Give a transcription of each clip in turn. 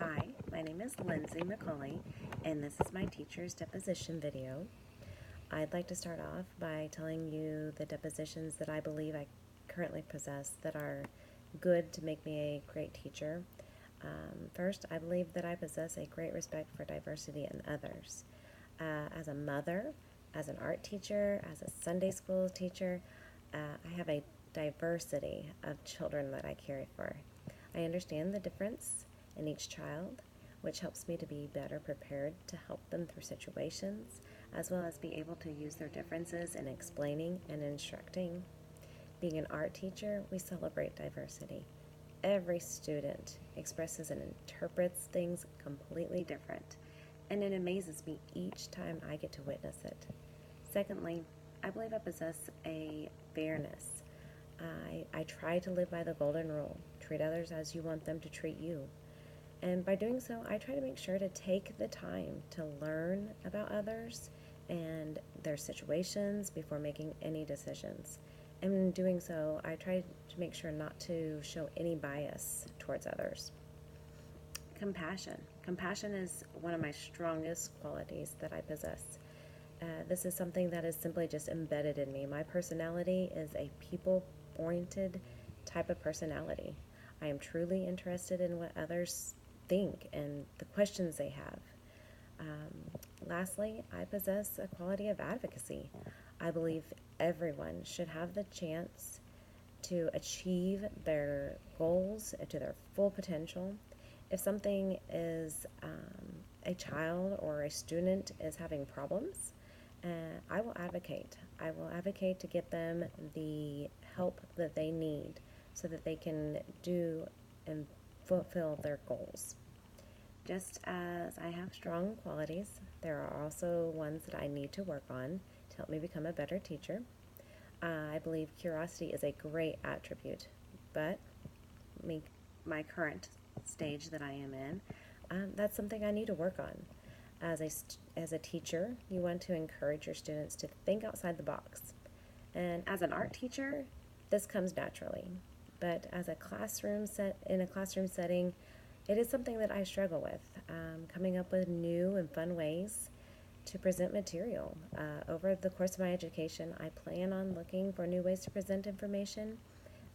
Hi, my name is Lindsay McCauley, and this is my teacher's deposition video. I'd like to start off by telling you the depositions that I believe I currently possess that are good to make me a great teacher. First, I believe that I possess a great respect for diversity in others. As a mother, as an art teacher, as a Sunday school teacher, I have a diversity of children that I care for. I understand the difference in each child, which helps me to be better prepared to help them through situations, as well as be able to use their differences in explaining and instructing. Being an art teacher, we celebrate diversity. Every student expresses and interprets things completely different, and it amazes me each time I get to witness it. Secondly, I believe I possess a fairness. I try to live by the golden rule: treat others as you want them to treat you. And by doing so, I try to make sure to take the time to learn about others and their situations before making any decisions. And in doing so, I try to make sure not to show any bias towards others. Compassion. Compassion is one of my strongest qualities that I possess. This is something that is simply just embedded in me. My personality is a people-oriented type of personality. I am truly interested in what others think and the questions they have. Lastly, I possess a quality of advocacy. I believe everyone should have the chance to achieve their goals to their full potential. If something is a child or a student is having problems, I will advocate. I will advocate to get them the help that they need so that they can do and fulfill their goals. Just as I have strong qualities, there are also ones that I need to work on to help me become a better teacher. I believe curiosity is a great attribute, but my current stage that I am in, that's something I need to work on. As a teacher, you want to encourage your students to think outside the box. And as an art teacher, this comes naturally. But as in a classroom setting, it is something that I struggle with, coming up with new and fun ways to present material. Over the course of my education, I plan on looking for new ways to present information,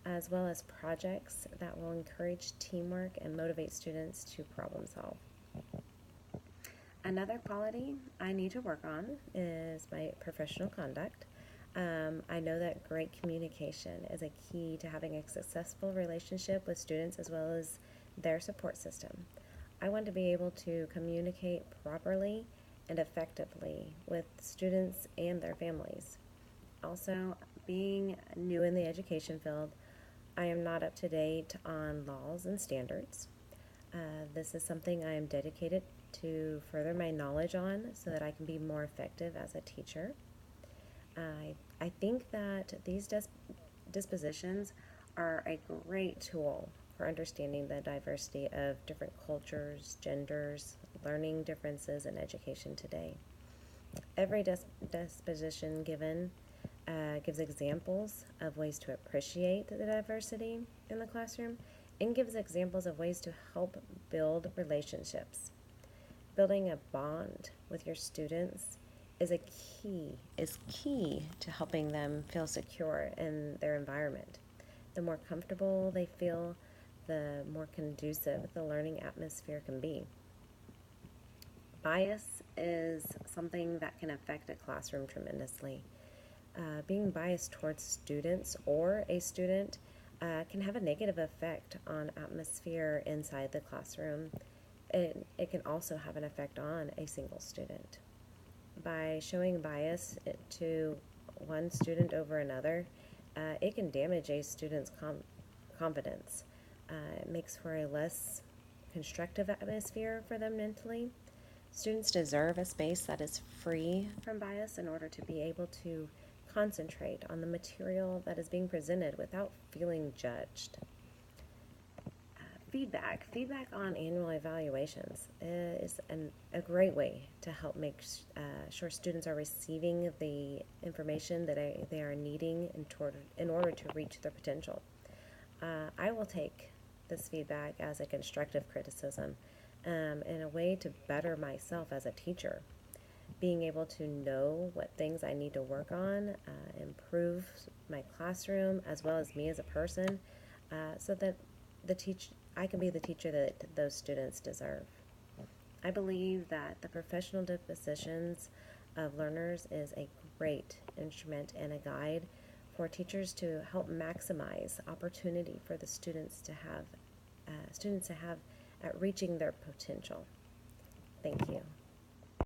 as well as projects that will encourage teamwork and motivate students to problem solve. Another quality I need to work on is my professional conduct. I know that great communication is a key to having a successful relationship with students as well as their support system. I want to be able to communicate properly and effectively with students and their families. Also, being new in the education field, I am not up to date on laws and standards. This is something I am dedicated to further my knowledge on so that I can be more effective as a teacher. I think that these dispositions are a great tool for understanding the diversity of different cultures, genders, learning differences in education today. Every disposition given gives examples of ways to appreciate the diversity in the classroom and gives examples of ways to help build relationships. Building a bond with your students is key to helping them feel secure in their environment. The more comfortable they feel, the more conducive the learning atmosphere can be. Bias is something that can affect a classroom tremendously. Being biased towards students or a student can have a negative effect on atmosphere inside the classroom. It can also have an effect on a single student. By showing bias to one student over another, it can damage a student's confidence. It makes for a less constructive atmosphere for them mentally. Students deserve a space that is free from bias in order to be able to concentrate on the material that is being presented without feeling judged. Feedback on annual evaluations is a great way to help make sure students are receiving the information that they are needing in order to reach their potential. I will take this feedback as a constructive criticism in a way to better myself as a teacher. Being able to know what things I need to work on, improve my classroom as well as me as a person, so that I can be the teacher that those students deserve. I believe that the professional dispositions of learners is a great instrument and a guide for teachers to help maximize opportunity for the students to have at reaching their potential. Thank you.